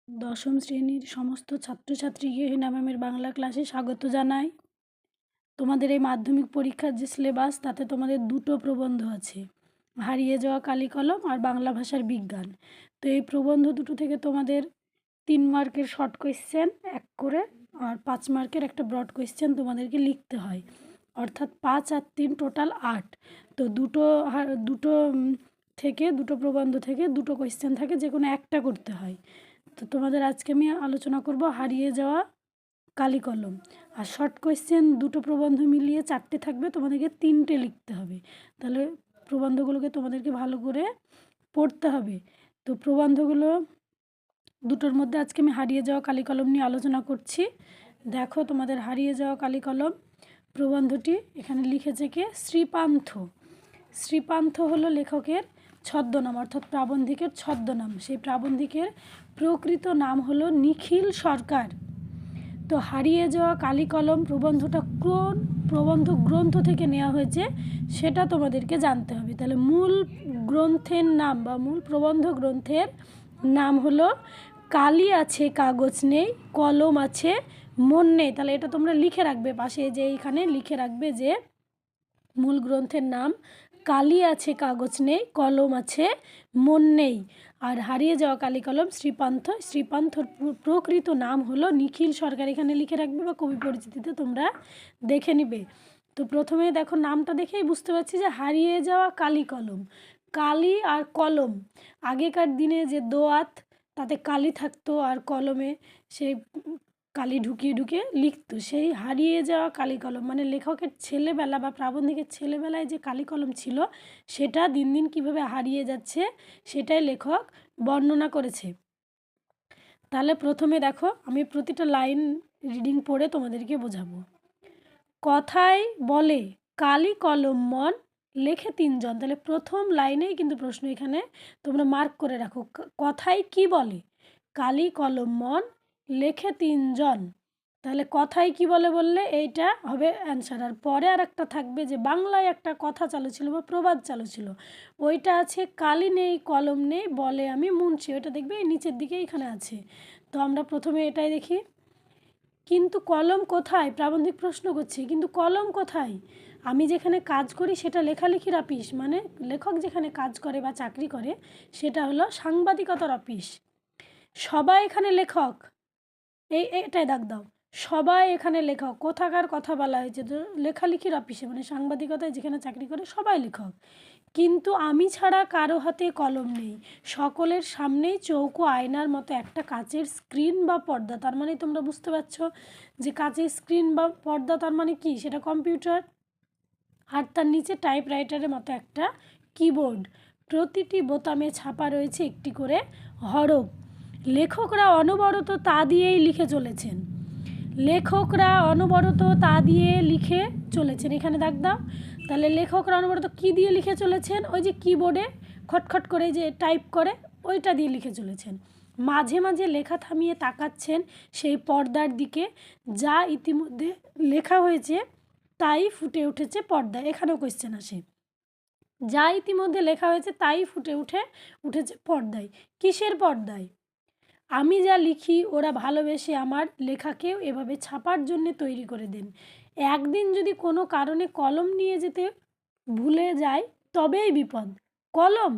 দশম শ্রেণীর সমস্ত ছাত্রছাত্রীকে হেনা ম্যামের বাংলা ক্লাসে স্বাগত জানাই। তোমাদের এই মাধ্যমিক পরীক্ষার যে সিলেবাস তাতে তোমাদের দুটো প্রবন্ধ আছে, হারিয়ে যাওয়া কালি কলম আর বাংলা ভাষার বিজ্ঞান। তো এই প্রবন্ধ দুটো থেকে তোমাদের 3 মার্কের শর্ট কোয়েশ্চেন এক করে আর 5 মার্কের একটা ব্রড কোয়েশ্চেন তোমাদেরকে লিখতে হয়, অর্থাৎ 5 আর 3 টোটাল 8। তো দুটো প্রবন্ধ থেকে দুটো কোয়েশ্চেন থাকে, যে কোনো একটা করতে হয়। তো তোমাদের আজকে আমি আলোচনা করব হারিয়ে যাওয়া কালি কলম। আর শর্ট কোয়েশ্চেন দুটো প্রবন্ধ মিলিয়ে 4টে থাকবে, তোমাদেরকে 3টে লিখতে হবে। তাহলে প্রবন্ধগুলোকে তোমাদেরকে ভালো করে পড়তে হবে। তো প্রবন্ধগুলো দুটোর মধ্যে আজকে আমি হারিয়ে যাওয়া কালি কলম নিয়ে আলোচনা করছি। দেখো, তোমাদের হারিয়ে যাওয়া কালি কলম প্রবন্ধটি এখানে লিখেছে কে? শ্রীপান্থ। শ্রীপান্থ হলো লেখকের ছদ্মনাম, অর্থাৎ প্রাবন্ধিকের ছদ্মনাম। সেই প্রাবন্ধিকের প্রকৃত নাম হলো নিখিল সরকার। তো হারিয়ে যাওয়া কালি কলম প্রবন্ধটা কোন প্রবন্ধ গ্রন্থ থেকে নেওয়া হয়েছে সেটা তোমাদেরকে জানতে হবে। তাহলে মূল গ্রন্থের নাম বা মূল প্রবন্ধ গ্রন্থের নাম হলো কালি আছে কাগজ নেই, কলম আছে মন নেই। তাহলে এটা তোমরা লিখে রাখবে পাশে, যে এইখানে লিখে রাখবে যে মূল গ্রন্থের নাম কালি আছে কাগজ নেই, কলম আছে মন নেই। আর হারিয়ে যাওয়া কালি কলম শ্রীপান্থ। শ্রীপান্থর প্রকৃত নাম হলো নিখিল সরকার, এখানে লিখে রাখবে বা কবি পরিচিতিতে তোমরা দেখে নিবে। তো প্রথমে দেখো, নামটা দেখেই বুঝতে পারছি যে হারিয়ে যাওয়া কালি কলম। কালি আর কলম, আগেকার দিনে যে দোয়াত তাতে কালি থাকতো আর কলমে সেই কালি ঢুকিয়ে ঢুকিয়ে লিখতো, সেই হারিয়ে যাওয়া কালি কলম মানে লেখকের ছেলেবেলা বা প্রাবন্ধিকের ছেলেবেলায় যে কালি কলম ছিল সেটা দিন দিন কীভাবে হারিয়ে যাচ্ছে সেটাই লেখক বর্ণনা করেছে। তাহলে প্রথমে দেখো, আমি প্রতিটা লাইন রিডিং পড়ে তোমাদেরকে বোঝাবো। কথায় বলে কালি কলম মন লেখে 3 জন। তাহলে প্রথম লাইনেই কিন্তু প্রশ্ন, এখানে তোমরা মার্ক করে রাখো। কথায় কি বলে? কালি কলম মন লেখে 3 জন। তাহলে কথায় কি বলে বললে এইটা হবে অ্যান্সার। আর পরে আর একটা থাকবে যে বাংলায় একটা কথা চালু ছিল বা প্রবাদ চালু ছিল, ওইটা আছে কালি নেই কলম নেই বলে আমি মুন্সি। ওইটা দেখবে এই নিচের দিকে এখানে আছে। তো আমরা প্রথমে এটাই দেখি। কিন্তু কলম কোথায়? প্রাবন্ধিক প্রশ্ন করছে, কিন্তু কলম কোথায়? আমি যেখানে কাজ করি সেটা লেখালেখির অফিস, মানে লেখক যেখানে কাজ করে বা চাকরি করে সেটা হলো সাংবাদিকতার অফিস। সবাই এখানে লেখক, এটাই দাগ দাও। সবাই এখানে লেখক, কোথাকার কথা বলা হয়েছে? তো লেখালেখির অফিসে মানে সাংবাদিকতায় যেখানে চাকরি করে সবাই লেখক। কিন্তু আমি ছাড়া কারো হাতে কলম নেই, সকলের সামনেই চৌকো আয়নার মতো একটা কাচের স্ক্রিন বা পর্দা। তার মানে তোমরা বুঝতে পারছো যে কাচের স্ক্রিন বা পর্দা তার মানে কি? সেটা কম্পিউটার। আর তার নিচে টাইপরাইটারের মতো একটা কিবোর্ড, প্রতিটি বোতামে ছাপা রয়েছে একটি করে হরফ। লেখকরা অনবরত তা দিয়েই লিখে চলেছেন। লেখকরা অনবরত তা দিয়ে লিখে চলেছেন, এখানে দাগ দাও। তাহলে লেখকরা অনবরত কী দিয়ে লিখে চলেছেন? ওই যে কিবোর্ডে খটখট করে যে টাইপ করে ওইটা দিয়ে লিখে চলেছেন। মাঝে মাঝে লেখা থামিয়ে তাকাচ্ছেন সেই পর্দার দিকে, যা ইতিমধ্যে লেখা হয়েছে তাই ফুটে উঠেছে পর্দায়। এখানেও কোয়েশ্চেন আসে, যা ইতিমধ্যে লেখা হয়েছে তাই উঠেছে পর্দায়। কিসের পর্দায়? আমি যা লিখি ওরা ভালোবেসে আমার লেখাকেও এভাবে ছাপার জন্যে তৈরি করে দেন। একদিন যদি কোনো কারণে কলম নিয়ে যেতে ভুলে যায় তবেই বিপদ। কলম?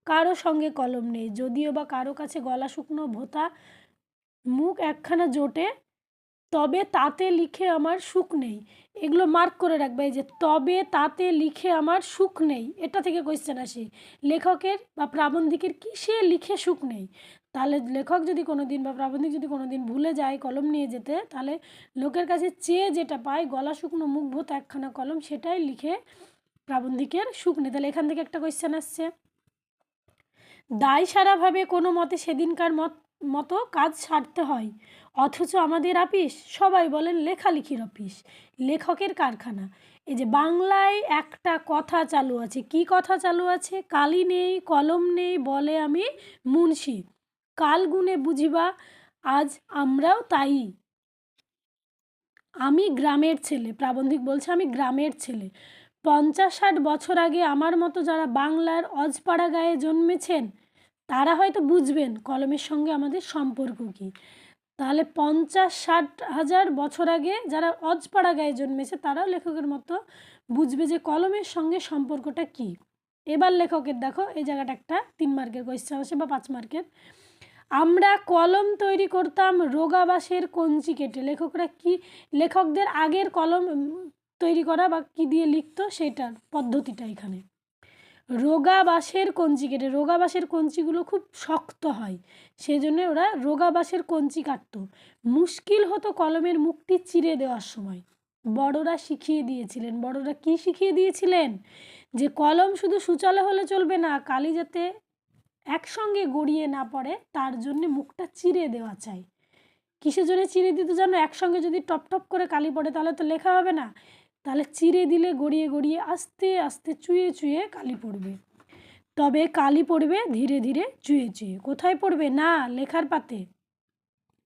কারো সঙ্গে কলম নেই, যদিও বা কারো কাছে গলা শুকনো ভোঁতা মুখ একখানা জোটে, তবে তাতে লিখে আমার সুখ নেই। এগুলো মার্ক করে রাখবে, এই যে তবে তাতে লিখে আমার সুখ নেই, এটা থেকে কোয়েশ্চেন আসে। লেখকের বা প্রাবন্ধিকের কিসে লিখে সুখ নেই? তাহলে লেখক যদি কোনো দিন বা প্রাবন্ধিক যদি কোনো দিন ভুলে যায় কলম নিয়ে যেতে, তাহলে লোকের কাছে চেয়ে যেটা পায় গলা শুকনো মুখ ভোঁতা একখানা কলম, সেটাই লিখে প্রাবন্ধিকের সুখ নেই। তাহলে এখান থেকে একটা কোয়েশ্চেন আসছে। দায় সারাভাবে কোনো মতে সেদিনকার মতো কাজ সারতে হয়, অথচ আমাদের আপিস সবাই বলেন লেখালেখির অফিস, লেখকের কারখানা। এই যে বাংলায় একটা কথা চালু আছে, কি কথা চালু আছে? কালি নেই কলম নেই বলে আমি মুন্সি, কাল গুণে বুঝিবা আজ আমরাও তাই। আমি গ্রামের ছেলে, প্রাবন্ধিক বলছে আমি গ্রামের ছেলে। 50-60 বছর আগে আমার মতো যারা বাংলার অজপাড়া গায়ে জন্মেছেন তারা হয়তো বুঝবেন কলমের সঙ্গে আমাদের সম্পর্ক কী। তাহলে 50-60 হাজার বছর আগে যারা অজপাড়া গায়ে জন্মেছে তারাও লেখকের মতো বুঝবে যে কলমের সঙ্গে সম্পর্কটা কী। এবার লেখকের দেখো এই জায়গাটা একটা 3 মার্কের কোয়েশ্চেন আসে বা 5 মার্কের। আমরা কলম তৈরি করতাম রোগা বাঁশের কঞ্চি কেটে। লেখকদের আগের কলম তৈরি করা বা কী দিয়ে লিখতো সেটার পদ্ধতিটা এখানে। রোগা বাঁশের কঞ্চি কেটে, রোগা বাঁশের কঞ্চিগুলো খুব শক্ত হয়, সেই জন্য ওরা রোগা বাঁশের কঞ্চি কাটতো। মুশকিল হতো কলমের মুখটি চিরে দেওয়ার সময়। বড়রা শিখিয়ে দিয়েছিলেন। বড়রা কি শিখিয়ে দিয়েছিলেন? যে কলম শুধু সূচালো হলে চলবে না, কালি যাতে একসঙ্গে গড়িয়ে না পড়ে তার জন্যে মুখটা চিরে দেওয়া চাই। কিসের জন্য চিরে দিতে জানো? একসঙ্গে যদি টপ টপ করে কালি পড়ে তাহলে তো লেখা হবে না, তাহলে চিরে দিলে গড়িয়ে গড়িয়ে আস্তে আস্তে চুয়ে চুয়ে কালি পড়বে। তবে কালি পড়বে ধীরে ধীরে চুয়ে চুয়ে। কোথায় পড়বে? না লেখার পাতে।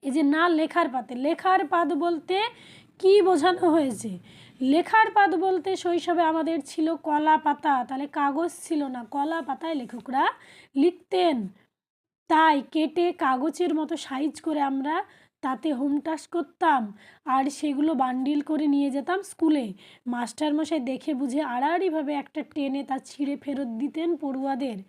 এই যে না লেখার পাতে, লেখার পাত বলতে কি বোঝানো হয়েছে? লেখার পাত বলতে শৈশবে আমাদের ছিল কলা পাতা, তাহলে কাগজ ছিল না, কলা পাতায় লেখকরা লিখতেন। তাই কেটে কাগজের মতো সাইজ করে আমরা তাতে হোম টাস্ক করতাম আর সেগুলো বান্ডিল করে নিয়ে যেতাম স্কুলে। মাস্টারমশাই দেখে বুঝে আড়াআড়িভাবে একটা টেনে তা ছিঁড়ে ফেরত দিতেন পড়ুয়াদের।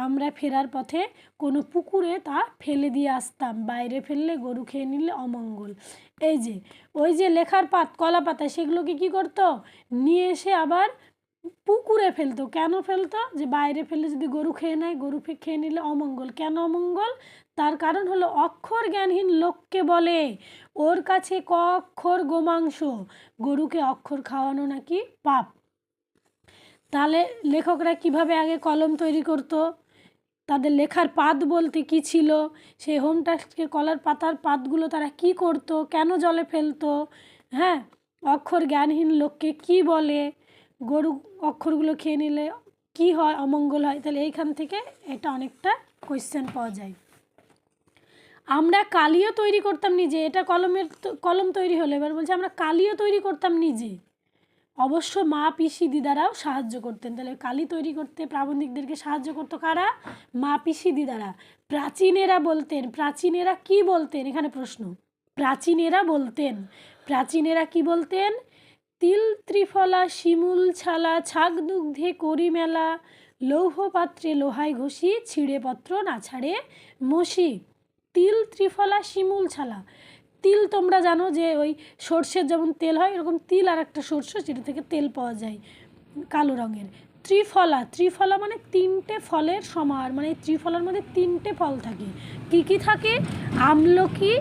আমরা ফেরার পথে কোনো পুকুরে তা ফেলে দিয়ে আসতাম, বাইরে ফেললে গরু খেয়ে নিলে অমঙ্গল। এই যে ওই যে লেখার পাত কলা পাতা সেগুলোকে কী করতো? নিয়ে এসে আবার পুকুরে ফেলতো। কেন ফেলতো? যে বাইরে ফেললে যদি গরু খেয়ে নেয়, গরু খেয়ে নিলে অমঙ্গল। কেন অমঙ্গল? তার কারণ হলো অক্ষর জ্ঞানহীন লোককে বলে ওর কাছে ক অক্ষর গোমাংস, গরুকে অক্ষর খাওয়ানো নাকি পাপ। তাহলে লেখকরা কিভাবে আগে কলম তৈরি করতো? তাদের লেখার পাত বলতে কি ছিল? সেই হোম টাস্কের কলার পাতার পাতগুলো তারা কি করতো, কেন জলে ফেলতো, হ্যাঁ, অক্ষর জ্ঞানহীন লোককে কি বলে, গরু অক্ষরগুলো খেয়ে নিলে কি হয়, অমঙ্গল হয়। তাহলে এইখান থেকে এটা অনেকটা কোয়েশ্চেন পাওয়া যায়। আমরা কালিও তৈরি করতাম নিজে। এটা কলম তৈরি হলো। এবার বলছে আমরা কালিও তৈরি করতাম নিজে। অবশ্য মা পিসি দিদারাও সাহায্য করতেন। তাহলে কালি তৈরি করতে প্রাবন্ধিকদেরকে সাহায্য করতো কারা? মা পিসি দিদারা। প্রাচীনেরা বলতেন। প্রাচীনেরা কি বলতেন? এখানে প্রশ্ন। প্রাচীনেরা কি বলতেন? তিল ত্রিফলা শিমুল ছালা ছাগ দুগ্ধে করি মেলা, লৌহ পাত্রে লোহায় ঘষি ছিঁড়ে পত্র না ছাড়ে মসি। তিল ত্রিফলা শিমুল ছালা। তিল তোমরা জানো যে ওই সর্ষের যেমন তেল হয়, এরকম তিল আর একটা সর্ষে, যেটা থেকে তেল পাওয়া যায় কালো রঙের। ত্রিফলা মানে 3টে ফলের সমাহার, মানে ত্রিফলার মধ্যে 3টে ফল থাকে। কি কি থাকে? আমলকি,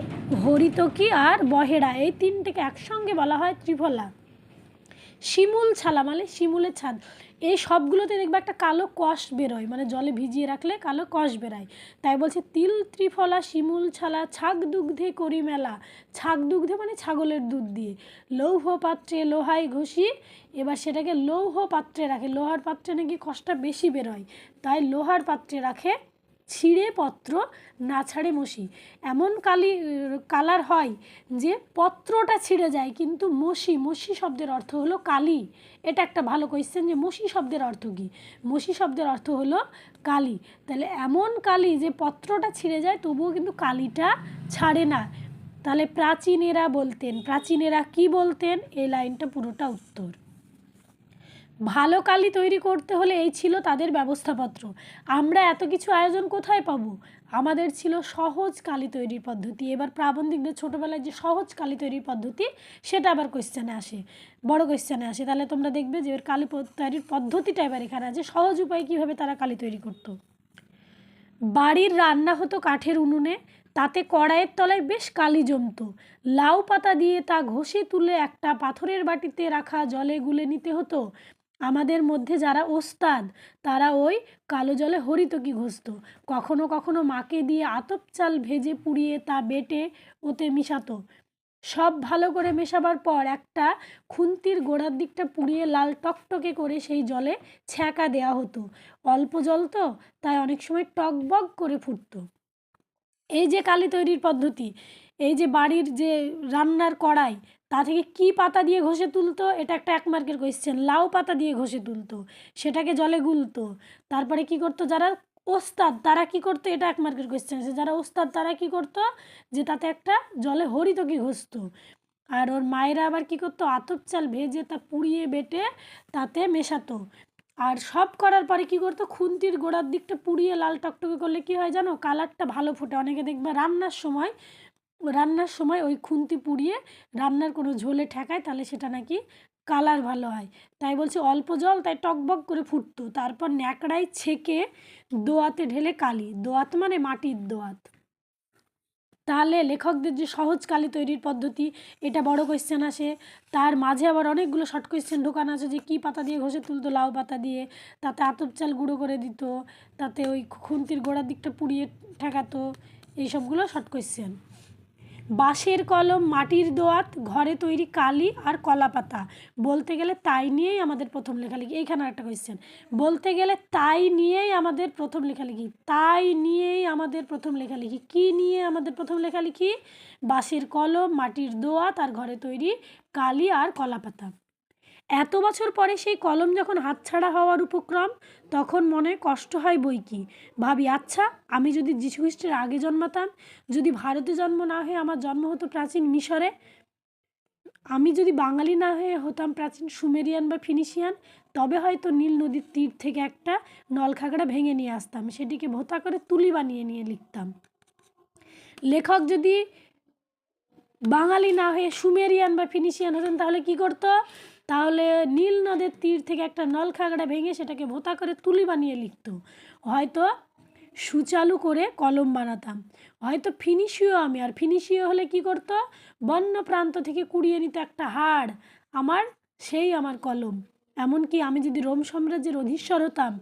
হরিতকি আর বহেড়া, এই 3টেকে একসঙ্গে বলা হয় ত্রিফলা। শিমুল ছালা মানে শিমুলের ছাদ। এই সবগুলোতে দেখবে একটা কালো কষ বেরোয়, মানে জলে ভিজিয়ে রাখলে কালো কষ বেরোয়। তাই বলছে তিল ত্রিফলা শিমুল ছালা ছাগ দুগ্ধে করি মেলা। ছাগ দুগ্ধে মানে ছাগলের দুধ দিয়ে। লৌহ পাত্রে লোহায় ঘষি, এবার সেটাকে লৌহ পাত্রে রাখে। লোহার পাত্রে নাকি কষটা বেশি বেরোয়, তাই লোহার পাত্রে রাখে। ছিঁড়ে পত্র না ছাড়ে মসি। এমন কালার হয় যে পত্রটা ছিঁড়ে যায়, কিন্তু মসি শব্দের অর্থ হলো কালি। এটা একটা ভালো কোয়েশ্চেন যে মসি শব্দের অর্থ কী? মসি শব্দের অর্থ হলো কালি। তাহলে এমন কালি যে পত্রটা ছিঁড়ে যায় তবুও কিন্তু কালিটা ছাড়ে না। তাহলে প্রাচীনেরা কি বলতেন? এই লাইনটা পুরোটা উত্তর। ভালো কালি তৈরি করতে হলে এই ছিল তাদের ব্যবস্থাপত্র। আমরা এত কিছু আয়োজন কোথায় পাবো? আমাদের ছিল সহজ কালি তৈরির পদ্ধতি। এবার প্রাবন্ধিকদের ছোটোবেলায় যে সহজ কালি তৈরির পদ্ধতি সেটা আবার কোয়েশ্চেনে আসে, বড় কোয়েশ্চেনে আসে। তাহলে তোমরা দেখবে যে এর কালি তৈরির পদ্ধতিটা এবার এখানে আছে, সহজ উপায়ে কীভাবে তারা কালি তৈরি করতো। বাড়ির রান্না হতো কাঠের উনুনে, তাতে কড়াইয়ের তলায় বেশ কালি জমতো। লাউ পাতা দিয়ে তা ঘষে তুলে একটা পাথরের বাটিতে রাখা জলে গুলে নিতে হতো। আমাদের মধ্যে যারা ওস্তাদ তারা ওই কালো জলে হরিতকি ঘষতো। কখনো কখনো মাকে দিয়ে আতপ চাল ভেজে পুড়িয়ে তা বেটে ওতে মিশাতো। সব ভালো করে মেশাবার পর একটা খুন্তির গোড়ার দিকটা পুড়িয়ে লাল টকটকে করে সেই জলে ছ্যাঁকা দেওয়া হতো। অল্প জল তো, তাই অনেক সময় টকবক করে ফুটতো। এই যে কালি তৈরির পদ্ধতি, এই যে বাড়ির যে রান্নার কড়াই, তা থেকে কি পাতা দিয়ে ঘষে তুলতো? এটা একটা 1 মার্কের কোয়েশ্চেন। লাউ পাতা দিয়ে ঘষে তুলতো, সেটাকে জলে গুলতো। তারপরে কি করতো? যারা ওস্তাদ তারা কি করতো, এটা 1 মার্কের কোয়েশ্চেন আছে, যারা ওস্তাদ তারা কি করতো যে তাতে একটা জলে হরিতকি ঘষতো। আর ওর মায়েরা আবার কি করতো, আতপ চাল ভেজে তা পুড়িয়ে বেটে তাতে মেশাতো। আর সব করার পরে কি করতো, খুন্তির গোড়ার দিকটা পুড়িয়ে লাল টকটকে করলে কি হয় জানো, কালারটা ভালো ফোটে। অনেকে দেখবে রান্নার সময় ওই খুন্তি পুড়িয়ে রান্নার কোনো ঝোলে ঠেকায়, তাহলে সেটা নাকি কালার ভালো হয়। তাই বলছে অল্প জল তাই টকবক করে ফুটতো, তারপর ন্যাকড়ায় ছেঁকে দোয়াতে ঢেলে কালি, দোয়াত মানে মাটির দোয়াত। তাহলে লেখকদের যে সহজ কালি তৈরির পদ্ধতি, এটা বড় কোয়েশ্চেন আসে। তার মাঝে আবার অনেকগুলো শর্ট কোয়েশ্চেন ঢোকানো আছে, যে কী পাতা দিয়ে ঘষে তুলতো, লাউ পাতা দিয়ে, তাতে আতপ চাল গুঁড়ো করে দিত, তাতে ওই খুন্তির গোড়ার দিকটা পুড়িয়ে ঠেকাতো, এইসবগুলো শর্ট কোয়েশ্চেন। বাঁশের কলম, মাটির দোয়াত, ঘরে তৈরি কালি আর কলা পাতা, বলতে গেলে তাই নিয়েই আমাদের প্রথম লেখালেখি। এইখানে একটা কোয়েশ্চেন, বলতে গেলে তাই নিয়েই আমাদের প্রথম লেখালেখি, তাই নিয়েই আমাদের প্রথম লেখালেখি, কী নিয়ে আমাদের প্রথম লেখালেখি, বাঁশের কলম, মাটির দোয়াত আর ঘরে তৈরি কালি আর কলা পাতা। এত বছর পরে সেই কলম যখন হাতছাড়া হওয়ার উপক্রম, তখন মনে কষ্ট হয় বই কি। ভাবি, আচ্ছা আমি যদি যীশু খ্রিস্টের আগে জন্মাতাম, যদি ভারতে জন্ম না হয়ে আমার জন্ম হতো প্রাচীন মিশরে, আমি যদি বাঙালি না হয়ে হতাম প্রাচীন সুমেরিয়ান বা ফিনিশিয়ান, তবে হয়তো নীল নদীর তীর থেকে একটা নলখাগড়া ভেঙে নিয়ে আসতাম, সেটিকে ভোঁতা করে তুলি বানিয়ে নিয়ে লিখতাম। লেখক যদি বাঙালি না হয়ে সুমেরিয়ান বা ফিনিশিয়ান হতেন, তাহলে কি করতো, তাহলে নীল নদের তীর থেকে একটা নলখাগড়া ভেঙে সেটাকে ভোঁতা করে তুলি বানিয়ে লিখতো। হয়তো সুচালু করে কলম বানাতাম। হয়তো ফিনিশীয় আমি, আর ফিনিশীয় হলে কি করতো, বন্য প্রান্ত থেকে কুড়িয়ে নিত একটা হাড়, আমার কলম। এমনকি আমি যদি রোম সাম্রাজ্যের অধীশ্বর হতাম,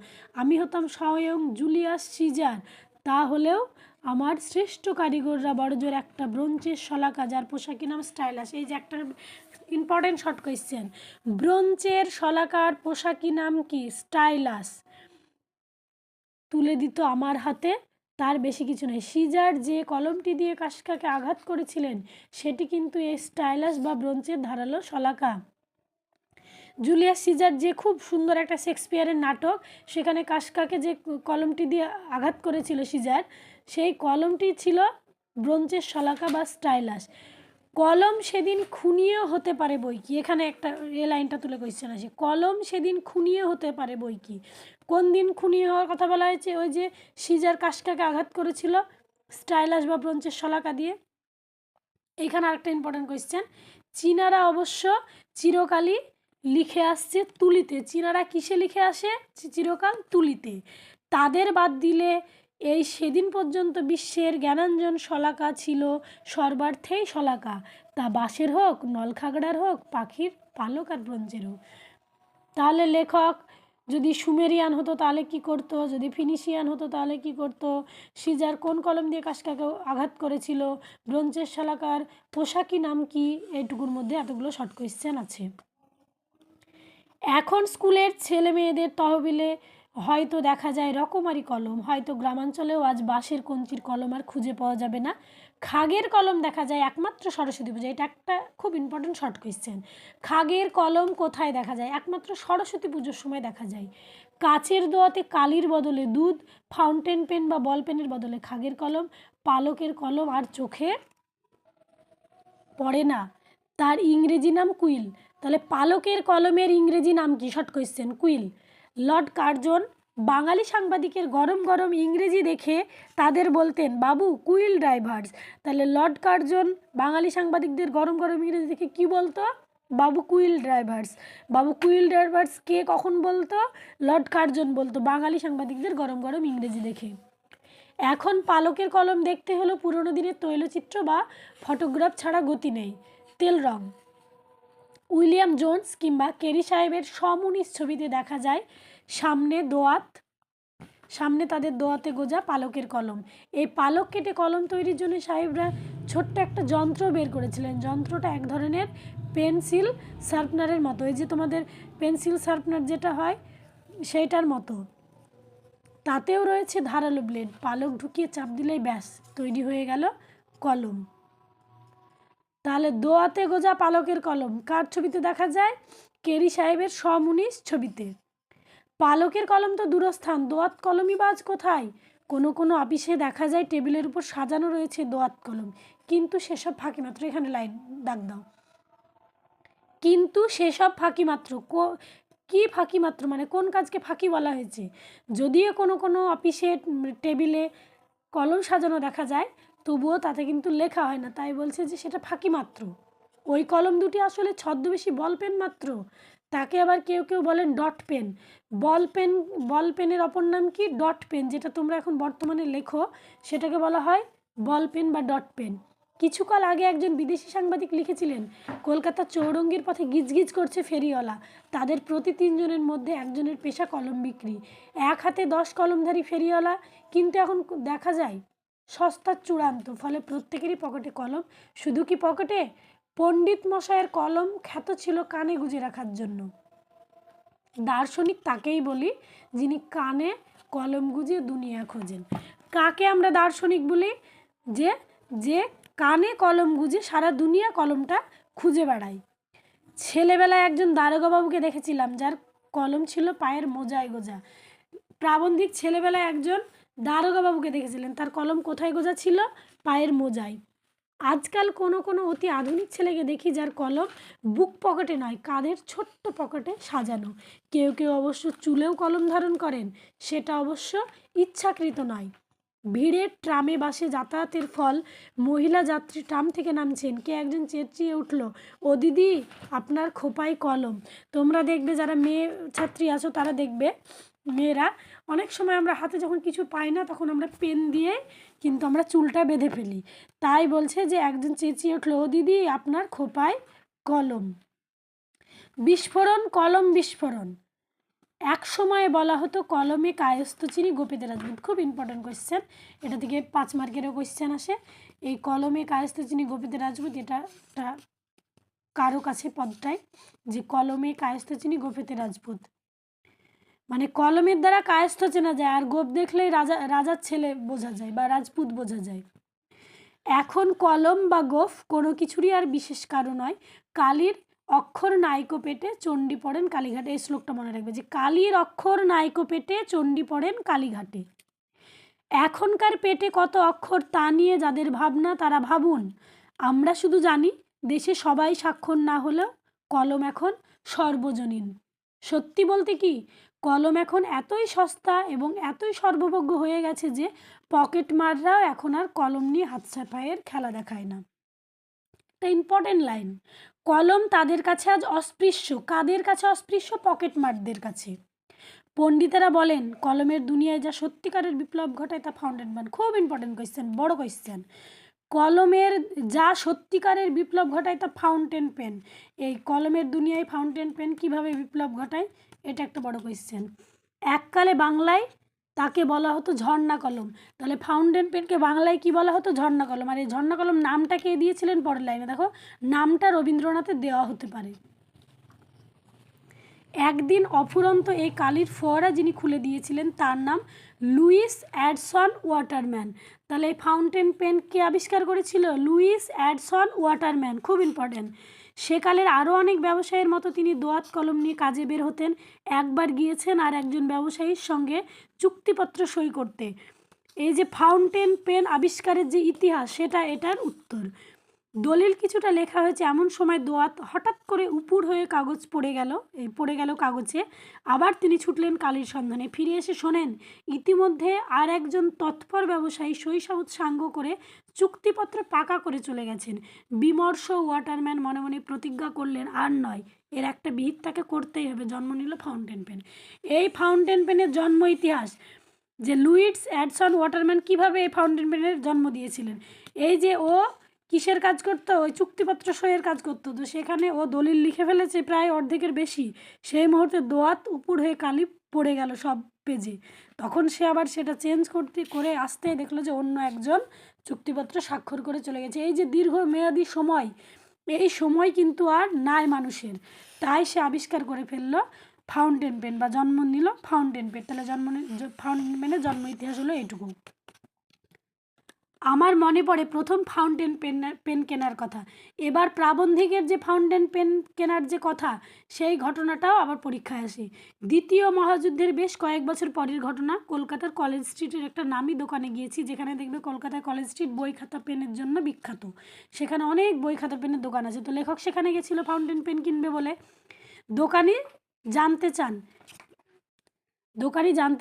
আমি হতাম স্বয়ং জুলিয়াস সিজার, তাহলেও আমার শ্রেষ্ঠ কারিগররা বড়জোর একটা ব্রোঞ্জের শলাকা, যার পোশাকি নাম স্টাইলাস। এই যে একটা ইম্পর্টেন্ট শর্ট কোয়েশ্চেন, ব্রোঞ্জের শলাকার পোশাকি নাম কি, স্টাইলাস, তুলে দিত আমার হাতে, তার বেশি কিছু নয়। সিজার যে কলমটি দিয়ে কাশকাকে আঘাত করেছিলেন, সেটি কিন্তু এই স্টাইলাস বা ব্রোঞ্জের ধারালো শলাকা। জুলিয়াস সিজার যে খুব সুন্দর একটা শেক্সপিয়ারের নাটক, সেখানে কাশকাকে যে কলমটি দিয়ে আঘাত করেছিল সিজার, সেই কলমটি ছিল ব্রোঞ্জের শলাকা বা স্টাইলাস। কলম সেদিন খুনিও হতে পারে বই কি, এখানে একটা এ লাইনটা তুলে কোয়েশ্চেন আসে, কলম সেদিন খুনিও হতে পারে বই কি। কোন দিন খুনি হওয়ার কথা বলা হয়েছে, ওই যে সিজার কাশকাকে আঘাত করেছিল স্টাইলাস বা ব্রোঞ্জের শলাকা দিয়ে। এইখানে আরেকটা ইম্পর্টেন্ট কোয়েশ্চেন, চীনারা অবশ্য চিরকালই লিখে আসছে তুলিতে, চীনারা কিসে লিখে আসে চিরকাল, তুলিতে। তাদের বাদ দিলে এই সেদিন পর্যন্ত বিশ্বের জ্ঞানাঞ্জন শলাকা ছিল সর্বার্থেই শলাকা, তা বাঁশের হোক, নলখাগড়ার হোক, পাখির পালক আর ব্রোঞ্জের হোক। তাহলে লেখক যদি সুমেরিয়ান হতো তাহলে কি করতো, যদি ফিনিশিয়ান হতো তাহলে কি করতো, সিজার কোন কলম দিয়ে কাশকাকে আঘাত করেছিল, ব্রোঞ্জের শলাকার পোশাকি নাম কি, এইটুকুর মধ্যে এতগুলো শর্ট কোয়েশ্চেন আছে। এখন স্কুলের ছেলে মেয়েদের তহবিলে হয়তো দেখা যায় রকমারি কলম, হয়তো গ্রামাঞ্চলেও আজ বাঁশের কঞ্চির কলম আর খুঁজে পাওয়া যাবে না, খাগের কলম দেখা যায় একমাত্র সরস্বতী পূজা। এটা একটা খুব ইম্পর্টেন্ট শর্ট কোয়েশ্চেন, খাগের কলম কোথায় দেখা যায়, একমাত্র সরস্বতী পুজোর সময় দেখা যায়। কাচের দোয়াতে কালির বদলে দুধ, ফাউন্টেন পেন বা বল পেনের বদলে খাগের কলম, পালকের কলম আর চোখে পড়ে না, তার ইংরেজি নাম কুইল। তাহলে পালকের কলমের ইংরেজি নাম কি, short question, quill. Lord Curzon বাঙালি সাংবাদিকের গরম গরম ইংরেজি দেখে তাদের বলতেন, বাবু কুইল ড্রাইভার্স। তাহলে লর্ড কার্জন বাঙালি সাংবাদিকদের গরম গরম ইংরেজি দেখে কি বলতো, babu quill drivers. Babu quill drivers কে কখন বলতো, লর্ড কার্জন বলতো বাঙালি সাংবাদিকদের গরম গরম ইংরেজি দেখে। এখন পালকের কলম দেখতে হলো পুরনো দিনের তৈলচিত্র বা ফটোগ্রাফ ছাড়া গতি নেই, তেল রং। উইলিয়াম জোন্স কিংবা কেরি সাহেবের সমুনিস ছবিতে দেখা যায় সামনে তাদের দোয়াতে গোজা পালকের কলম। এই পালক কেটে কলম তৈরির জন্য সাহেবরা ছোট্ট একটা যন্ত্র বের করেছিলেন। যন্ত্রটা এক ধরনের পেন্সিল শার্পনারের মতো, এই যে তোমাদের পেন্সিল শার্পনার যেটা হয় সেইটার মতো, তাতেও রয়েছে ধারালো ব্লেড, পালক ঢুকিয়ে চাপ দিলেই ব্যাস তৈরি হয়ে গেল কলম। তাহলে দোয়াতে গোজা পালকের কলম কার ছবিতে দেখা যায়, কেরি সাহেবের সমুনিস ছবিতে। পালকের কলম তো দূরস্থান, দোয়াত কলমই বা আজ কোথায়? কোনো কোনো অফিসে দেখা যায় টেবিলের উপর সাজানো রয়েছে দোয়াত কলম, কিন্তু সেসব ফাঁকি মাত্র। এখানে লাইন দাগ দাও, কিন্তু সেসব ফাঁকি মাত্র। কি ফাঁকি মাত্র মানে কোন কাজকে ফাঁকি বলা হয়েছে? যদিও কোনো কোনো অফিসে টেবিলে কলম সাজানো দেখা যায়, তবুও তাতে কিন্তু লেখা হয় না, তাই বলছে যে সেটা ফাঁকি মাত্র। ওই কলম দুটি আসলে ছদ্মবেশী বল পেন মাত্র। তাকে আবার কেউ কেউ বলেন ডট পেন। বল পেনের অপর নাম কি? Dot pen. যেটা তোমরা এখন বর্তমানে লেখো সেটাকে বলা হয় বল পেন বা ডট পেন। কিছুকাল আগে একজন বিদেশি সাংবাদিক লিখেছিলেন, কলকাতার চৌরঙ্গির পথে গিজগিজ করছে ফেরিওয়ালা, তাদের প্রতি 3 জনের মধ্যে একজনের পেশা কলম বিক্রি। এক হাতে 10 কলমধারী ফেরিওয়ালা, কিন্তু এখন দেখা যায় সস্তার চূড়ান্ত, ফলে প্রত্যেকেরই পকেটে কলম। শুধু কি পকেটে, পণ্ডিত মশাইয়ের কলম খ্যাত ছিল কানে গুজে রাখার জন্য। দার্শনিক তাকেই বলি যিনি কানে কলম গুজে দুনিয়া খোঁজেন। কাকে আমরা দার্শনিক বলি? যে যে কানে কলম গুজে সারা দুনিয়া কলমটা খুঁজে বেড়ায়। ছেলেবেলায় একজন দারোগা বাবুকে দেখেছিলাম যার কলম ছিল পায়ের মোজায় গোজা। প্রাবন্ধিক ছেলেবেলায় একজন দারোগা বাবুকে দেখেছিলেন, তার কলম কোথায় গোজা ছিল? পায়ের মোজায়। আজকাল কোনো কোনো অতি আধুনিক ছেলেকে দেখি যার কলম বুক পকেটে নয়, কাঁধের ছোট্ট পকেটে সাজানো। কেউ কেউ অবশ্য চুলেও কলম ধারণ করেন, সেটা অবশ্য ইচ্ছাকৃত নয়। ভিড়ের ট্রামে বাসে যাতায়াতের ফল মহিলা যাত্রী ট্রাম থেকে নামছেন, কে একজন চেঁচিয়ে উঠল, ও দিদি আপনার খোপায় কলম। তোমরা দেখবে যারা মেয়ে ছাত্রী আছো তারা দেখবে, মেয়েরা অনেক সময় আমরা হাতে যখন কিছু পাই না তখন আমরা পেন দিয়ে কিন্তু আমরা চুলটা বেঁধে ফেলি। তাই বলছে যে একজন চেঁচিয়ে উঠল, ও দিদি আপনার খোপায় কলম। বিস্ফোরণ, কলম বিস্ফোরণ। এক সময়ে বলা হতো কলমে কায়স্থ চিনি গোপীতে রাজপুত। খুব ইম্পর্টেন্ট কোয়েশ্চেন, এটা থেকে 5 মার্কেরও কোয়েশ্চেন আসে। এই কলমে কায়স্থ চিনি গোপীতে রাজপুত, এটা কারো কাছে পদটাই যে কলমে কায়স্থ চিনি গোপীতে রাজপুত, মানে কলমের দ্বারা কায়স্থ চেনা যায়, আর গোপ দেখলেই রাজার ছেলে বোঝা যায় বা রাজপুত বোঝা যায়। এখন কলম বা গোফ কোনো কিছুরই আর বিশেষ কারণ নয়। কালির অক্ষর নাইকো পেটে চণ্ডী পড়েন কালীঘাটে। এই শ্লোকটা মনে রাখবে যে কালির অক্ষর নাইকো পেটে চণ্ডী পড়েন কালীঘাটে। এখনকার পেটে কত অক্ষর তা নিয়ে যাদের ভাবনা তারা ভাবুন। আমরা শুধু জানি দেশে সবাই স্বাক্ষর না হলেও কলম এখন সর্বজনীন। সত্যি বলতে কি, কলম এখন এতই সস্তা এবং এতই সর্বভোগ্য হয়ে গেছে যে পকেটমাররাও এখন আর কলম নিয়ে হাত ছাপাইয়ের খেলা দেখায় না। একটা ইম্পর্টেন্ট লাইন, কলম তাদের কাছে আজ অস্পৃশ্য। কাদের কাছে অস্পৃশ্য? পকেটমারদের কাছে। পণ্ডিতেরা বলেন কলমের দুনিয়ায় যা সত্যিকারের বিপ্লব ঘটায় তা ফাউন্টেন পেন। খুব ইম্পর্টেন্ট কোয়েশ্চেন, বড় কোয়েশ্চেন। কলমের যা সত্যিকারের বিপ্লব ঘটায় তা ফাউন্টেন পেন। এই কলমের দুনিয়ায় ফাউন্টেন পেন কিভাবে বিপ্লব ঘটায়, এটা একটা বড় কোয়েশ্চেন। এককালে বাংলায় তাকে বলা হতো ঝর্ণা কলম, তাহলে ফাউন্টেন পেনকে বাংলায় কি বলা হতো? ঝর্ণা কলম। আর এই ঝর্ণা কলম নামটা কে দিয়েছিলেন? পরের লাইনে দেখো, নামটা রবীন্দ্রনাথের দেওয়া হতে পারে। একদিন অফুরন্ত এই কালির ফোয়ারা যিনি খুলে দিয়েছিলেন তার নাম লুইস অ্যাডসন ওয়াটারম্যান। তাহলে এই ফাউন্টেন পেন কে আবিষ্কার করেছিল? Lewis Edson Waterman. খুব ইম্পর্টেন্ট। সেকালের আরও অনেক ব্যবসায়ীর মতো তিনি দোয়াত কলম নিয়ে কাজে বের হতেন। একবার গিয়েছেন আর একজন ব্যবসায়ীর সঙ্গে চুক্তিপত্র সই করতে। এই যে ফাউন্টেন পেন আবিষ্কারের যে ইতিহাস, সেটা এটার উত্তর। দলিল কিছুটা লেখা হয়েছে এমন সময় দোয়াত হঠাৎ করে উপুড় হয়ে কাগজ পড়ে গেল কাগজে। আবার তিনি ছুটলেন কালির সন্ধানে। ফিরে এসে শোনেন ইতিমধ্যে আর একজন তৎপর ব্যবসায়ী সই-সাবুত সাঙ্গ করে চুক্তিপত্র পাকা করে চলে গেছেন। বিমর্ষ ওয়াটারম্যান মনে মনে প্রতিজ্ঞা করলেন, আর নয়, এর একটা বিহিত তাকে করতেই হবে। জন্ম নিল ফাউন্টেন পেন। এই ফাউন্টেন পেনের জন্ম ইতিহাস, যে লুইস অ্যাডসন ওয়াটারম্যান কিভাবে এই ফাউন্টেন পেনের জন্ম দিয়েছিলেন। এই যে ও কিসের কাজ করতো? ওই চুক্তিপত্র সইয়ের কাজ করতো। তো সেখানে ও দলিল লিখে ফেলেছে প্রায় অর্ধেকের বেশি। সেই মুহূর্তে দোয়াত উপুড় হয়ে কালি পড়ে গেল সব পেজে। তখন সে আবার সেটা চেঞ্জ করে আসতেই দেখলো যে অন্য একজন চুক্তিপত্র স্বাক্ষর করে চলে গেছে। এই যে দীর্ঘমেয়াদী সময়, এই সময় কিন্তু আর নাই মানুষের, তাই সে আবিষ্কার করে ফেললো ফাউন্টেন পেন বা জন্ম নিল ফাউন্টেন পেন। তাহলে ফাউন্টেন পেনের জন্ম ইতিহাস হলো এইটুকু। আমার মনে পড়ে প্রথম ফাউন্টেন পেন কেনার কথা। এবার প্রাবন্ধিকের যে ফাউন্টেন পেন কেনার যে কথা, সেই ঘটনাটাও আবার পরীক্ষায় আসে। দ্বিতীয় মহাযুদ্ধের বেশ কয়েক বছর পরের ঘটনা। কলকাতার কলেজ স্ট্রিটের একটা নামি দোকানে গিয়েছি, যেখানে দেখবে কলকাতার কলেজ স্ট্রিট বই খাতা পেনের জন্য বিখ্যাত। সেখানে অনেক বই খাতা পেনের দোকান আছে। তো লেখক সেখানে গেছিলো ফাউন্টেন পেন কিনবে বলে। দোকানি জানতে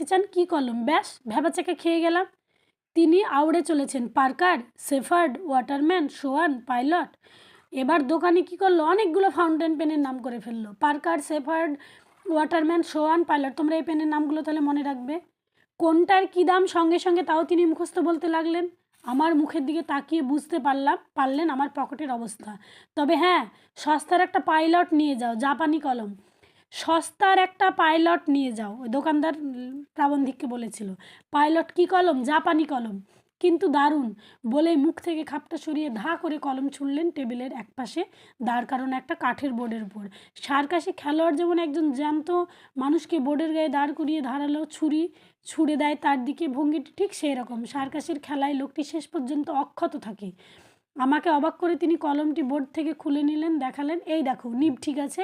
চান কী কলম। ব্যাস ভ্যাবাচ্যাকে খেয়ে গেলাম। তিনি আউড়ে চলেছেন Parker, Shepherd, Waterman, Swan, Pilot. এবার দোকানি কী করলো, অনেকগুলো ফাউন্টেন পেনের নাম করে ফেললো। Parker, Shepherd, Waterman, Swan, Pilot. তোমরা এই পেনের নামগুলো তাহলে মনে রাখবে। কোনটার কী দাম সঙ্গে সঙ্গে তাও তিনি মুখস্থ বলতে লাগলেন। আমার মুখের দিকে তাকিয়ে বুঝতে পারলেন আমার পকেটের অবস্থা। তবে হ্যাঁ, সস্তার একটা পাইলট নিয়ে যাও, জাপানি কলম। সস্তার একটা পাইলট নিয়ে যাও, ওই দোকানদার প্রাবন্ধিককে বলেছিল। পাইলট কী কলম? জাপানি কলম। কিন্তু দারুণ বলেই মুখ থেকে খাপটা সরিয়ে ধা করে কলম ছুঁড়লেন টেবিলের একপাশে দাঁড় করানো একটা কাঠের বোর্ডের উপর। সার্কাসে খেলোয়াড় যেমন একজন জ্যান্ত মানুষকে বোর্ডের গায়ে দাঁড় করিয়ে ধারালো ছুরি ছুড়ে দেয়, তার দিকে ভঙ্গিটি ঠিক সেই রকম। সার্কাসের খেলায় লোকটি শেষ পর্যন্ত অক্ষত থাকে। আমাকে অবাক করে তিনি কলমটি বোর্ড থেকে খুলে নিলেন, দেখালেন, এই দেখো নিব ঠিক আছে।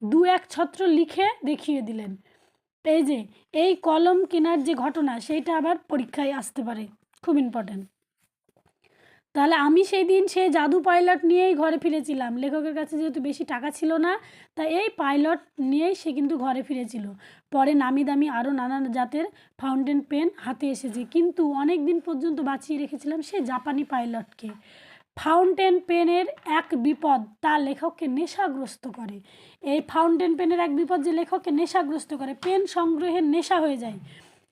দু এক ছত্র লিখে দেখিয়ে দিলেন। এই যে এই কলম কেনার যে ঘটনা, সেইটা আবার পরীক্ষায় আসতে পারে, খুব ইম্পর্ট্যান্ট। তাহলে আমি সেই দিন সেই জাদু পাইলট নিয়েই ঘরে ফিরেছিলাম। লেখকের কাছে যেহেতু বেশি টাকা ছিল না, তাই এই পাইলট নিয়েই সে কিন্তু ঘরে ফিরেছিল। পরে নামি দামি আরও নানান জাতের ফাউন্টেন পেন হাতে এসেছে, কিন্তু অনেক দিন পর্যন্ত বাঁচিয়ে রেখেছিলাম সেই জাপানি পাইলটকে। ফাউন্টেন পেনের এক বিপদ তা লেখককে নেশাগ্রস্ত করে। এই ফাউন্টেন পেনের এক বিপদ যে লেখককে নেশাগ্রস্ত করে, পেন সংগ্রহের নেশা হয়ে যায়।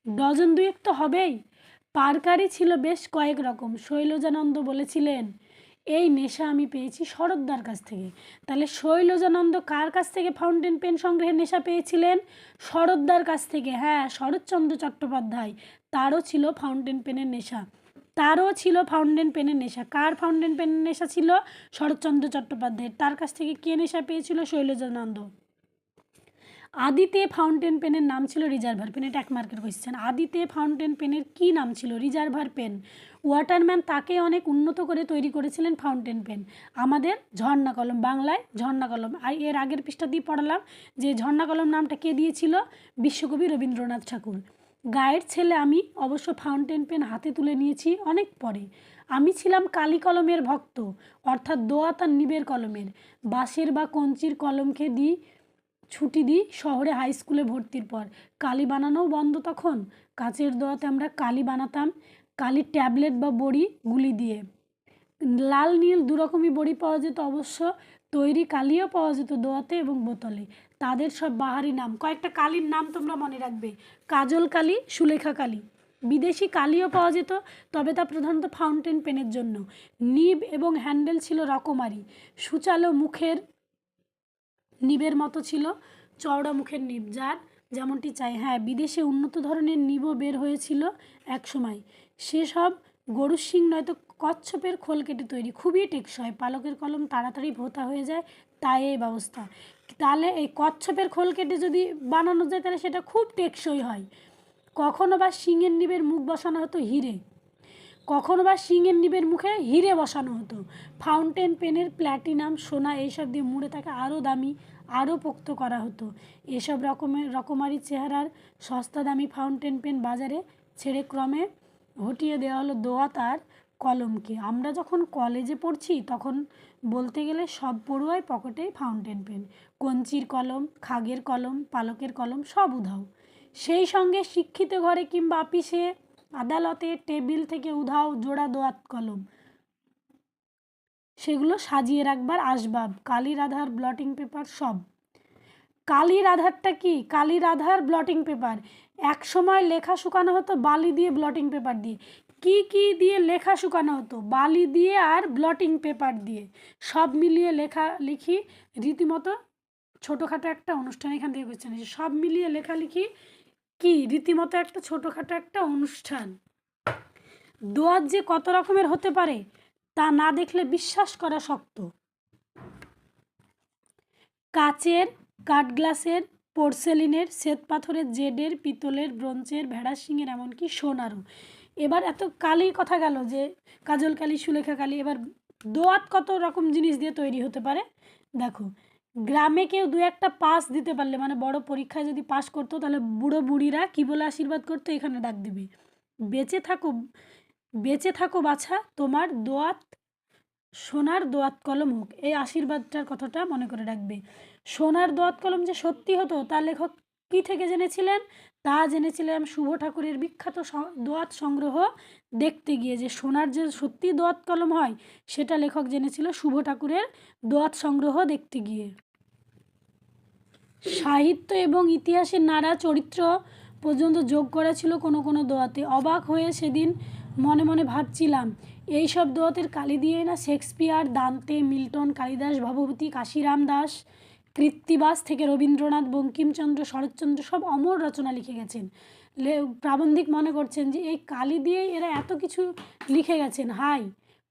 ডজন দুয়েক তো হবেই। পার্কারই ছিল বেশ কয়েক রকম। শৈলজানন্দ বলেছিলেন, এই নেশা আমি পেয়েছি শরৎদার কাছ থেকে। তাহলে শৈলজানন্দ কার কাছ থেকে ফাউন্টেন পেন সংগ্রহের নেশা পেয়েছিলেন? শরৎদার কাছ থেকে। হ্যাঁ, শরৎচন্দ্র চট্টোপাধ্যায়, তারও ছিল ফাউন্টেন পেনের নেশা। কার ফাউন্টেন পেনের নেশা ছিল? শরৎচন্দ্র চট্টোপাধ্যায়ের। তার কাছ থেকে কে নেশা পেয়েছিল? শৈলজানন্দ। আদিতে ফাউন্টেন পেনের নাম ছিল রিজার্ভার পেন। এটা 1 মার্কের কোয়েশ্চেন। আদিতে ফাউন্টেন পেনের কি নাম ছিল? Reservoir pen. ওয়াটারম্যান তাকে অনেক উন্নত করে তৈরি করেছিলেন ফাউন্টেন পেন। আমাদের ঝর্ণা কলম, বাংলায় ঝর্ণা কলম। আর এর আগের পৃষ্ঠা দিয়ে পড়ালাম যে ঝর্ণা কলম নামটা কে দিয়েছিল? বিশ্বকবি রবীন্দ্রনাথ ঠাকুর। গায়ের ছেলে আমি অবশ্য ফাউন্টেন পেন হাতে তুলে নিয়েছি অনেক পরে। আমি ছিলাম কালি কলমের ভক্ত, অর্থাৎ দোয়াত আর নিবের কলমের। বাঁশের বা কঞ্চির কলমকে ছুটি দিই শহরে হাই স্কুলে ভর্তির পর। কালি বানানোও বন্ধ তখন। কাচের দোয়াতে আমরা কালি বানাতাম, কালির ট্যাবলেট বা বড়ি গুলি দিয়ে। লাল নীল দুরকমই বড়ি পাওয়া যেত অবশ্য। তৈরি কালিও পাওয়া যেত দোয়াতে এবং বোতলে। তাদের সব বাহারি নাম। কয়েকটা কালির নাম তোমরা মনে রাখবে: কাজল কালি, সুলেখা কালি। বিদেশি কালিও পাওয়া যেত, তবে তা প্রধানত ফাউন্টেন পেনের জন্য। নিব এবং হ্যান্ডেল ছিল রকমারি। সুচালো মুখের নিবের মতো ছিল, চওড়া মুখের নিব, যার যেমনটি চাই। হ্যাঁ, বিদেশে উন্নত ধরনের নিবও বের হয়েছিল এক সময়। সেসব গরুর শিং নয়তো কচ্ছপের খোল কেটে তৈরি, খুবই টেকসই। পালকের কলম তাড়াতাড়ি ভোঁতা হয়ে যায়, তাই এই ব্যবস্থা। তাহলে এই কচ্ছপের খোল কেটে যদি বানানো যায় তাহলে সেটা খুব টেকসই হয়। কখনো বা শিঙের নিবের মুখ বসানো হতো হিরে, কখনো বা শিঙের নিবের মুখে হিরে বসানো হতো। ফাউন্টেন পেনের প্ল্যাটিনাম, সোনা এইসব দিয়ে মুড়ে তাকে আরও দামি, আরও পোক্ত করা হতো। এসব রকমারি চেহারার সস্তা দামি ফাউন্টেন পেন বাজারে ছেড়ে ক্রমে হটিয়ে দেওয়া হলো দোয়াত আর কলমকে। আমরা যখন কলেজে পড়ছি তখন বলতে গেলে সব পড়ুয়াই পকেটেই ফাউন্টেন পেন। কঞ্চির কলম, খাগের কলম, পালকের কলম সব উধাও। সেই সঙ্গে শিক্ষিত ঘরে কিংবা আপিসে আদালতে টেবিল থেকে উধাও জোড়া দোয়াত কলম, সেগুলো সাজিয়ে রাখবার আসবাব। কালির আধার, ব্লটিং পেপার সব। কালির আধারটা কি? কালির আধার ব্লটিং পেপার। এক সময় লেখা শুকানো হতো বালি দিয়ে, ব্লটিং পেপার দিয়ে। কি কি দিয়ে লেখা শুকানো হতো? বালি দিয়ে আর ব্লটিং পেপার দিয়ে। সব মিলিয়ে লেখালেখি রীতিমতো ছোটোখাটো একটা অনুষ্ঠান। এখান থেকে কোয়েশ্চেন এসেছে, সব মিলিয়ে লেখালেখি কি রীতিমতো একটা ছোটোখাটো একটা অনুষ্ঠান। দোয়াত যে কত রকমের হতে পারে তা না দেখলে বিশ্বাস করা শক্ত। কাচের, কাঠগ্লাসের, পোর্সেলিনের, শ্বেতপাথরের, জেডের, পিতলের, ব্রোঞ্জের, ভেড়ার শিঙের, এমনকি সোনারও। এবার এত কালি কথা গেল যে কাজল কালি, সুলেখা কালি, এবার দোয়াত কত রকম জিনিস দিয়ে তৈরি হতে পারে দেখো। গ্রামে কেউ দু একটা পাস দিতে পারলে, মানে বড় পরীক্ষায় যদি পাস করতো, তাহলে বুড়ো বুড়িরা কি বলে আশীর্বাদ করতো, এখানে ডাক দিবে, বেঁচে থাকো, বেঁচে থাকো বাছা, তোমার দোয়াত সোনার দোয়াত কলম হোক। এই আশীর্বাদটার কথাটা মনে করে রাখবে। সোনার দোয়াত কলম যে সত্যি হতো তা লেখক কি থেকে জেনেছিলেন? তা জেনেছিলাম শুভ ঠাকুরের বিখ্যাত দোয়াত সংগ্রহ দেখতে গিয়ে। যে সোনার যে সত্যি দোয়াত কলম হয় সেটা লেখক জেনেছিল শুভ ঠাকুরের দোয়াত সংগ্রহ দেখতে গিয়ে। সাহিত্য এবং ইতিহাসের নানা চরিত্র পর্যন্ত যোগ করা ছিল কোনো কোনো দোয়াতে। অবাক হয়ে সেদিন মনে মনে ভাবছিলাম, এই সব দোয়াতের কালি দিয়ে না শেক্সপিয়ার, দান্তে, মিল্টন, কালিদাস, ভবভূতি, কাশিরাম দাস, কৃত্তিবাস থেকে রবীন্দ্রনাথ, বঙ্কিমচন্দ্র, শরৎচন্দ্র সব অমর রচনা লিখে গেছেন। প্রাবন্ধিক মনে করছেন যে এই কালি দিয়েই এরা এত কিছু লিখে গেছেন। হাই,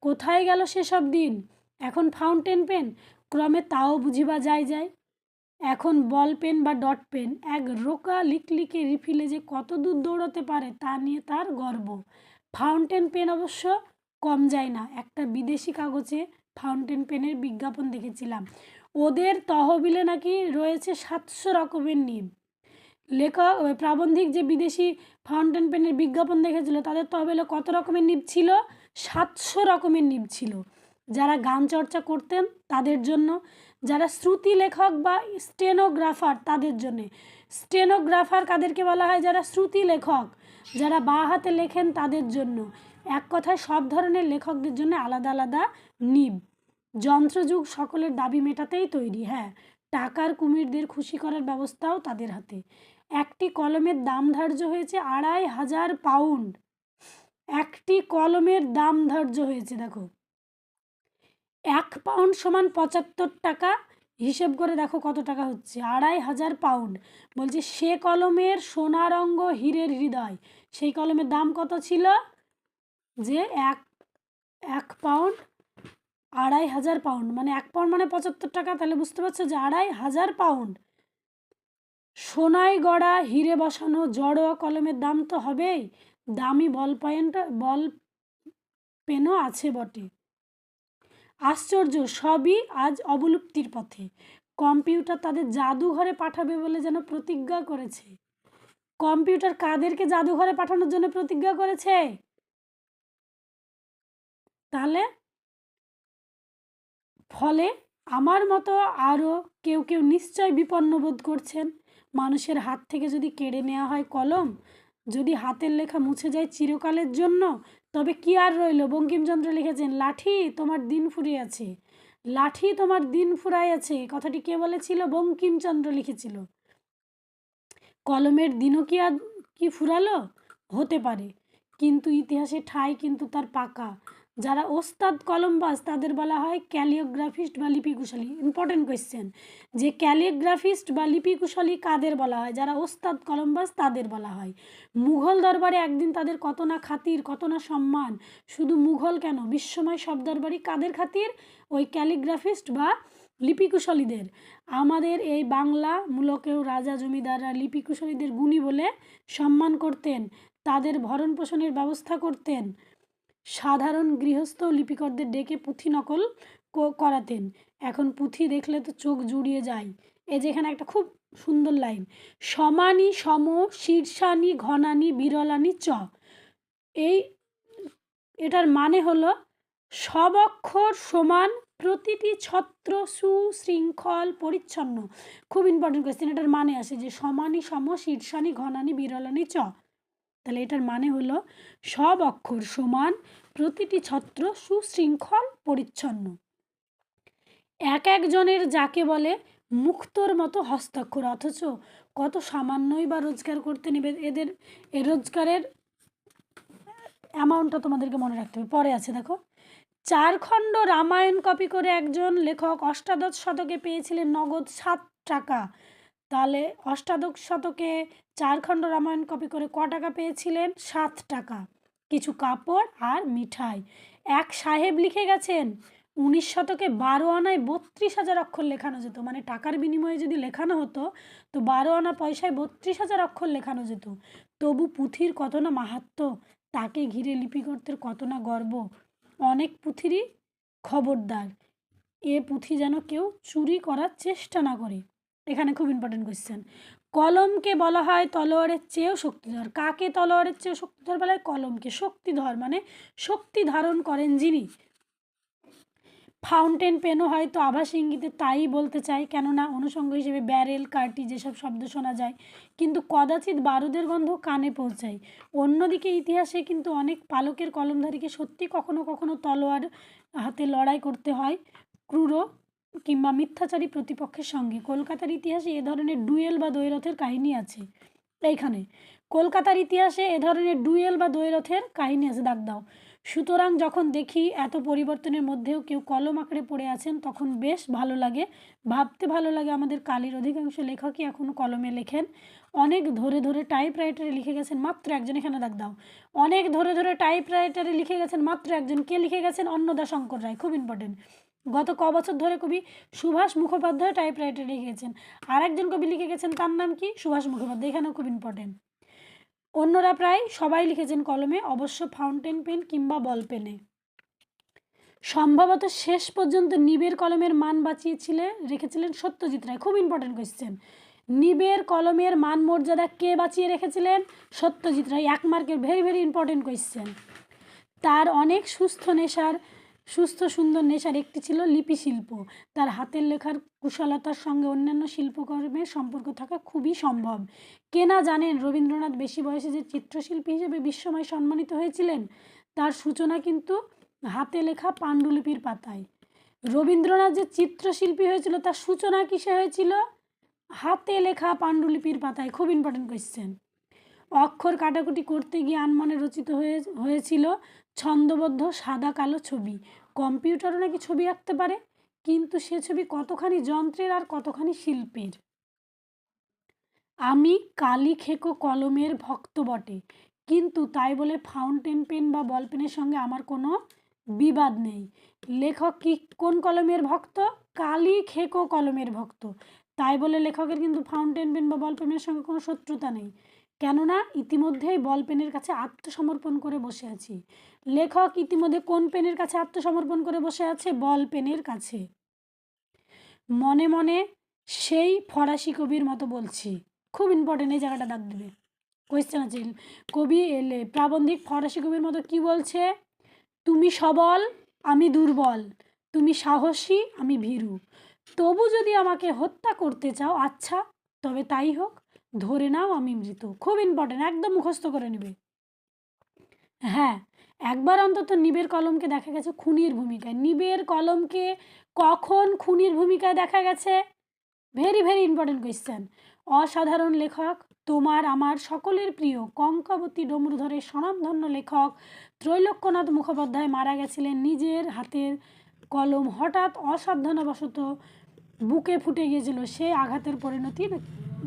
কোথায় গেল সেসব দিন? এখন ফাউন্টেন পেন, ক্রমে তাও বুঝিবা যায় যায়। এখন বল পেন বা ডট পেন এক রোকা লিকলিকে রিফিলে যে কত দূর দৌড়াতে পারে তা নিয়ে তার গর্ব। ফাউন্টেন পেন অবশ্য কম যায় না। একটা বিদেশি কাগজে ফাউন্টেন পেনের বিজ্ঞাপন দেখেছিলাম, ওদের তহবিলে নাকি রয়েছে 700 রকমের নিব। লেখক প্রাবন্ধিক যে বিদেশি ফাউন্টেন পেনের বিজ্ঞাপন দেখেছিল তাদের তহবিলে কত রকমের নিব ছিল? 700 রকমের নিব ছিল। যারা গান চর্চা করতেন তাদের জন্য, যারা শ্রুতি লেখক বা স্টেনোগ্রাফার তাদের জন্যে। স্টেনোগ্রাফার কাদেরকে বলা হয়? যারা শ্রুতি লেখক, যারা বাঁ হাতে লেখেন তাদের জন্য। এক কথায় সব ধরনের লেখকদের জন্য আলাদা আলাদা নিব। যন্ত্রযুগ সকলের দাবি মেটাতেই তৈরি। হ্যাঁ, টাকার কুমিরদের খুশি করার ব্যবস্থাও তাদের হাতে। একটি কলমের দাম ধার্য হয়েছে 2500 পাউন্ড। একটি কলমের দাম ধার্য হয়েছে, দেখো 1 পাউন্ড সমান 75 টাকা। হিসেব করে দেখো কত টাকা হচ্ছে, 2500 পাউন্ড। বলছে সে কলমের সোনার অঙ্গ হীরের হৃদয়। সেই কলমের দাম কত ছিল? যে এক পাউন্ড 2500 পাউন্ড, মানে 1 পাউন্ড মানে 75 টাকা। তাহলে বুঝতে পারছো যে 2500 পাউন্ড। সোনায় গড়া হিরে বসানো জড়োয়া কলমের দাম তো হবেই, দামি বল পেনও আছে বটে। আশ্চর্য, সবই আজ অবলুপ্তির পথে। কম্পিউটার তাদের জাদুঘরে পাঠাবে বলে যেন প্রতিজ্ঞা করেছে। কম্পিউটার কাদেরকে জাদুঘরে পাঠানোর জন্য প্রতিজ্ঞা করেছে? তাহলে ফলে আমার মতো আরও কেউ কেউ নিশ্চয় বিপন্ন বোধ করছেন। মানুষের হাত থেকে যদি কেড়ে নেওয়া হয় কলম, যদি হাতের লেখা মুছে যায় চিরকালের জন্য, তবে কি আর রইল? বঙ্কিমচন্দ্র লিখেছেন, লাঠি তোমার দিন ফুরিয়েছে, লাঠি তোমার দিন ফুরাইয়াছে। কথাটি কে বলেছিল? বঙ্কিমচন্দ্র লিখেছিল। কলমের দিনও কি ফুরালো? হতে পারে, কিন্তু ইতিহাসে ঠাঁই কিন্তু তার পাকা। যারা ওস্তাদ কলমবাজ তাদের বলা হয় ক্যালিওগ্রাফিস্ট বা লিপিকুশলী। ইম্পর্টেন্ট কোয়েশ্চেন, যে ক্যালিওগ্রাফিস্ট বা লিপিকুশলী কাদের বলা হয়? যারা ওস্তাদ কলমবাজ তাদের বলা হয়। মুঘল দরবারে একদিন তাদের কত না খাতির, কত না সম্মান। শুধু মুঘল কেন, বিশ্বময় সব দরবারই কাদের খাতির? ওই ক্যালিগ্রাফিস্ট বা লিপিকুশলীদের। আমাদের এই বাংলা মূলকেও রাজা জমিদাররা লিপিকুশলীদের গুণী বলে সম্মান করতেন, তাদের ভরণ পোষণের ব্যবস্থা করতেন। সাধারণ গৃহস্থ লিপিকরদের ডেকে পুঁথি নকল করাতেন। এখন পুঁথি দেখলে তো চোখ জুড়িয়ে যায়। এই যেখানে একটা খুব সুন্দর লাইন, সমানি সম শীর্ষানি ঘনানি বিরলানি চ। এটার মানে হলো সব অক্ষর সমান, প্রতিটি ছত্র সুশৃঙ্খল পরিচ্ছন্ন। খুব ইম্পর্টেন্ট কোয়েশ্চেন, এটার মানে আসে যে সমানি সম শীর্ষানি ঘনানি বিরলানি চ। তাহলে এটার মানে হলো সব অক্ষর সমান, প্রতিটি ছত্র সুশৃঙ্খল পরিচ্ছন্ন। এক একজনের যাকে বলে মুক্তোর মতো হস্তাক্ষর, অথচ কত সামান্যই বা রোজগার করতে নেবে। এর রোজগারের অ্যামাউন্টটা তোমাদেরকে মনে রাখতে হবে, পরে আছে দেখো। 4 খণ্ড রামায়ণ কপি করে একজন লেখক অষ্টাদশ শতকে পেয়েছিলেন নগদ 7 টাকা। তাহলে অষ্টাদশ শতকে 4 খণ্ড রামায়ণ কপি করে ক টাকা পেয়েছিলেন? 7 টাকা, কিছু কাপড় আর মিঠাই। এক সাহেব লিখে গেছেন 19 শতকে 12 আনায় 32,000 অক্ষর লেখানো যেত। মানে টাকার বিনিময়ে যদি লেখানো হতো তো 12 আনা পয়সায় 32,000 অক্ষর লেখানো যেত। তবু পুঁথির কত না মাহাত্ম্য, তাকে ঘিরে লিপিকর্তার কত না গর্ব। অনেক পুঁথিরই খবরদার, এ পুঁথি যেন কেউ চুরি করার চেষ্টা না করে। এখানে খুব ইম্পর্টেন্ট কোয়েশ্চেন। কলমকে বলা হয় তলোয়ারের চেয়েও শক্তিধর। কাকে তলোয়ারের চেয়েও শক্তিধর বলা হয়? কলমকে। শক্তিধর মানে শক্তি ধারণ করেন যিনি। ফাউন্টেন পেনও হয়তো আভাস ইঙ্গিতে তাই বলতে চাই, কেননা অনুষঙ্গ হিসেবে ব্যারেল, কার্টি যেসব শব্দ শোনা যায়, কিন্তু কদাচিৎ বারুদের গন্ধ কানে পৌঁছায়। অন্যদিকে ইতিহাসে কিন্তু অনেক পালকের কলমধারীকে সত্যি কখনো কখনো তলোয়ার হাতে লড়াই করতে হয় ক্রূর কিংবা মিথ্যাচারী প্রতিপক্ষের সঙ্গে। কলকাতার ইতিহাসে এ ধরনের ডুয়েল বা দ্বৈরথের কাহিনী আছে। এইখানে কলকাতার ইতিহাসে এ ধরনের ডুয়েল বা দ্বৈরথের কাহিনী আছে, দাগ দাও। সুতরাং যখন দেখি এত পরিবর্তনের মধ্যেও কেউ কলম আঁকড়ে পড়ে আছেন, তখন বেশ ভালো লাগে, ভাবতে ভালো লাগে আমাদের কালির অধিকাংশ লেখকই এখনও কলমে লেখেন। অনেক ধরে ধরে টাইপরাইটারে লিখে গেছেন মাত্র একজন, এখানে দাগ দাও। অনেক ধরে ধরে টাইপরাইটারে লিখে গেছেন মাত্র একজন। কে লিখে গেছেন? অন্নদাশঙ্কর রায়। খুব ইম্পর্টেন্ট। গত বছর ধরে কবি সুভাষ মুখোপাধ্যায় টাইপরাইটারে লিখে গেছেন। আর একজন কবি লিখে গেছেন, তার নাম কি? সুভাষ মুখোপাধ্যায়। এখানেও খুব ইম্পর্টেন্ট। অন্যরা প্রায় সবাই লিখেছেন কলমে, অবশ্য ফাউন্টেন পেন কিংবা বল পেনে। সম্ভবত শেষ পর্যন্ত নিবের কলমের মান রেখেছিলেন সত্যজিৎ রায়। খুব ইম্পর্টেন্ট কোয়েশ্চেন। নিবের কলমের মান মর্যাদা কে বাঁচিয়ে রেখেছিলেন? সত্যজিৎ রায়। 1 মার্কের ভেরি ভেরি ইম্পর্টেন্ট কোয়েশ্চেন। তার অনেক সুস্থ সুন্দর নেশার একটি ছিল লিপি শিল্প। তার হাতের লেখার কুশলতার সঙ্গে অন্যান্য শিল্পকর্মের সম্পর্ক থাকা খুবই সম্ভব। কে না জানেন রবীন্দ্রনাথ বেশি বয়সে যে চিত্রশিল্পী হিসেবে বিশ্বময় সম্মানিত হয়েছিলেন, তার সূচনা কিন্তু হাতে লেখা পাণ্ডুলিপির পাতায়। রবীন্দ্রনাথ যে চিত্রশিল্পী হয়েছিল তার সূচনা কিসে হয়েছিল? হাতে লেখা পাণ্ডুলিপির পাতায়। খুব ইম্পর্টেন্ট কোয়েশ্চেন। অক্ষর কাটাকুটি করতে গিয়ে আনমনে রচিত হয়েছিল ছন্দবদ্ধ সাদা কালো ছবি। কম্পিউটারও নাকি ছবি আঁকতে পারে, কিন্তু সে ছবি কতখানি যন্ত্রের আর কতখানি শিল্পীর। আমি কালি খেকো কলমের ভক্ত বটে, কিন্তু তাই বলে ফাউন্টেন পেন বা বল পেনের সঙ্গে আমার কোনো বিবাদ নেই। লেখক কি কোন কলমের ভক্ত? কালি খেকো কলমের ভক্ত। তাই বলে লেখকের কিন্তু ফাউন্টেন পেন বা বল পেনের সঙ্গে কোনো শত্রুতা নেই, কেননা ইতিমধ্যেই বল পেনের কাছে আত্মসমর্পণ করে বসে আছি। লেখক ইতিমধ্যে কোন পেনের কাছে আত্মসমর্পণ করে বসে আছে? বল পেনের কাছে। মনে মনে সেই ফরাসি কবির মতো বলছি। খুব ইম্পর্টেন্ট, এই জায়গাটা দাগ দেবে। কোয়েশ্চেন আছে, কবি প্রাবন্ধিক ফরাসি কবির মতো কি বলছে? তুমি সবল, আমি দুর্বল, তুমি সাহসী, আমি ভীরু, তবু যদি আমাকে হত্যা করতে চাও, আচ্ছা তবে তাই হোক, ধরে নাও আমি মৃত। খুব ইম্পর্টেন্ট, একদম মুখস্থ করে নেবে। হ্যাঁ, একবার অন্তত নিবের কলমকে দেখা গেছে খুনির ভূমিকায়। নিবের কলমকে কখন খুনির ভূমিকায় দেখা গেছে? Very very important question. অসাধারণ লেখক, তোমার আমার সকলের প্রিয় কঙ্কাবতী ডমরুধরের স্বনামধন্য লেখক ত্রৈলোক্যনাথ মুখোপাধ্যায় মারা গেছিলেন। নিজের হাতের কলম হঠাৎ অসাবধানবশত বুকে ফুটে গিয়েছিল, সে আঘাতের পরিণতি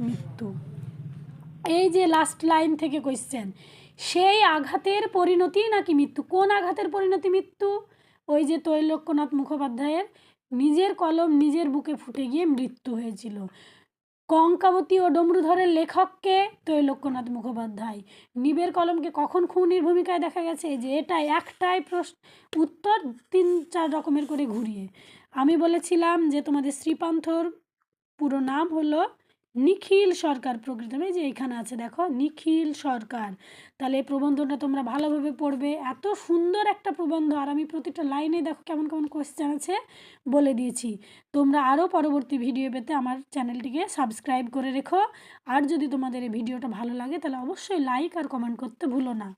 মৃত্যু। এই যে লাস্ট লাইন থেকে কোয়েশ্চেন, সেই আঘাতের পরিণতি নাকি মৃত্যু? কোন আঘাতের পরিণতি মৃত্যু? ওই যে ত্রৈলোক্যনাথ মুখোপাধ্যায়ের নিজের কলম নিজের বুকে ফুটে গিয়ে মৃত্যু হয়েছিল। কঙ্কাবতী ও ডমরুধরের লেখককে? ত্রৈলোক্যনাথ মুখোপাধ্যায়। নিবের কলমকে কখন খুনির ভূমিকায় দেখা গেছে? যে এটাই একটাই উত্তর 3-4 রকমের করে ঘুরিয়ে। আমি বলেছিলাম যে তোমাদের শ্রীপান্থর পুরো নাম হলো নিখিল সরকার প্রকৃতম। এই যে এখানে আছে দেখো, নিখিল সরকার। তাহলে এই প্রবন্ধটা তোমরা ভালোভাবে পড়বে। এত সুন্দর একটা প্রবন্ধ, আর আমি প্রতিটা লাইনে দেখো কেমন কেমন কোয়েশ্চেন আছে বলে দিয়েছি। তোমরা আরও পরবর্তী ভিডিও পেতে আমার চ্যানেলটিকে সাবস্ক্রাইব করে রেখো। আর যদি তোমাদের এই ভিডিওটা ভালো লাগে তাহলে অবশ্যই লাইক আর কমেন্ট করতে ভুলো না।